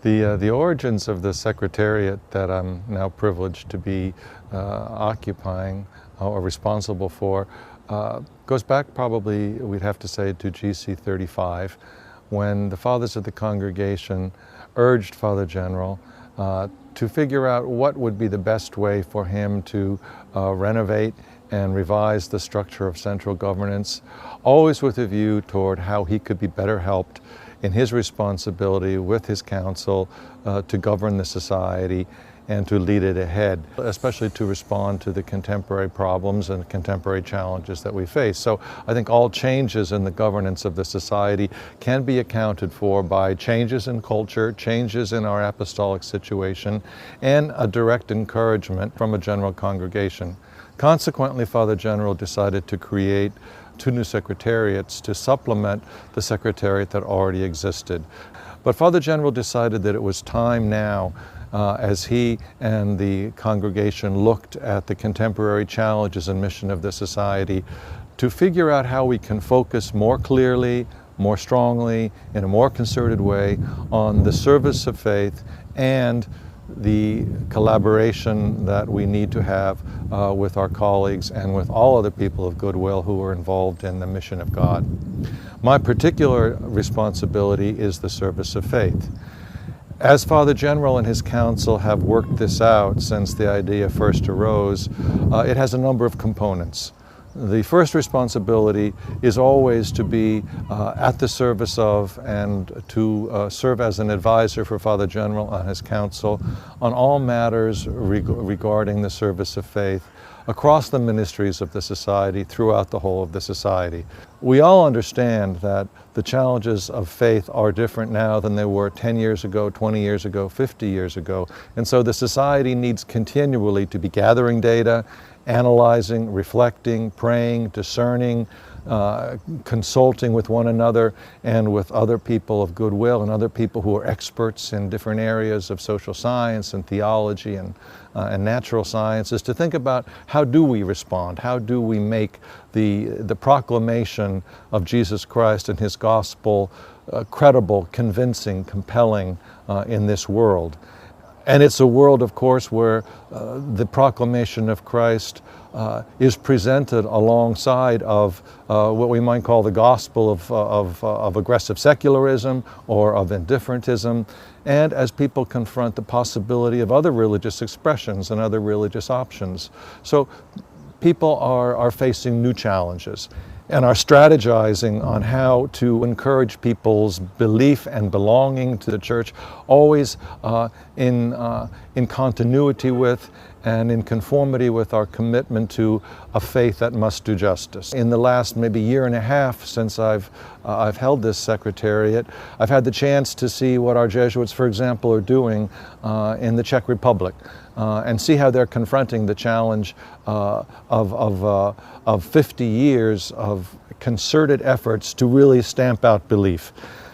The origins of the Secretariat that I'm now privileged to be occupying or responsible for goes back probably, we'd have to say, to GC 35, when the Fathers of the Congregation urged Father General to figure out what would be the best way for him to renovate and revise the structure of central governance, always with a view toward how he could be better helped in his responsibility with his council to govern the society and to lead it ahead, especially to respond to the contemporary problems and contemporary challenges that we face. So I think all changes in the governance of the society can be accounted for by changes in culture, changes in our apostolic situation, and a direct encouragement from a general congregation. Consequently, Father General decided to create 2 new secretariats to supplement the secretariat that already existed. But Father General decided that it was time now, as he and the congregation looked at the contemporary challenges and mission of the society, to figure out how we can focus more clearly, more strongly, in a more concerted way on the service of faith and the collaboration that we need to have with our colleagues and with all other people of goodwill who are involved in the mission of God. My particular responsibility is the service of faith. As Father General and his council have worked this out since the idea first arose, it has a number of components. The first responsibility is always to be at the service of and to serve as an advisor for Father General and his council on all matters regarding the service of faith across the ministries of the society, throughout the whole of the society. We all understand that the challenges of faith are different now than they were 10 years ago, 20 years ago, 50 years ago. And so the society needs continually to be gathering data, analyzing, reflecting, praying, discerning, consulting with one another and with other people of goodwill and other people who are experts in different areas of social science and theology and natural sciences, to think about how do we respond, how do we make the proclamation of Jesus Christ and his gospel credible, convincing, compelling in this world. And it's a world, of course, where the proclamation of Christ is presented alongside of what we might call the gospel of aggressive secularism or of indifferentism, and as people confront the possibility of other religious expressions and other religious options. So people are facing new challenges and are strategizing on how to encourage people's belief and belonging to the church, always in continuity with and in conformity with our commitment to a faith that must do justice. In the last maybe year and a half since I've held this secretariat, I've had the chance to see what our Jesuits, for example, are doing in the Czech Republic and see how they're confronting the challenge of 50 years of concerted efforts to really stamp out belief,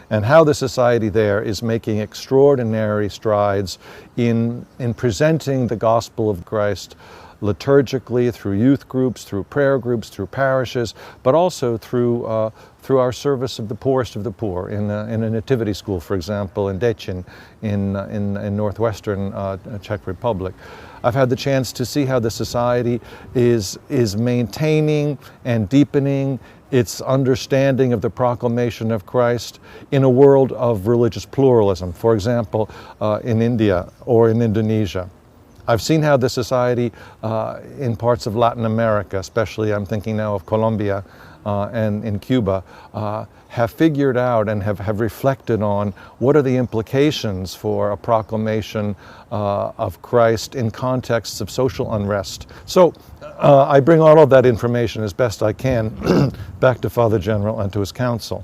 and how the society there is making extraordinary strides in presenting the gospel of Christ liturgically, through youth groups, through prayer groups, through parishes, but also through our service of the poorest of the poor in a nativity school, for example, in Děčín in northwestern Czech Republic. I've had the chance to see how the society is maintaining and deepening its understanding of the proclamation of Christ in a world of religious pluralism, for example, in India or in Indonesia. I've seen how the society in parts of Latin America, especially I'm thinking now of Colombia and in Cuba, have figured out and have reflected on what are the implications for a proclamation of Christ in contexts of social unrest. So I bring all of that information as best I can back to Father General and to his council.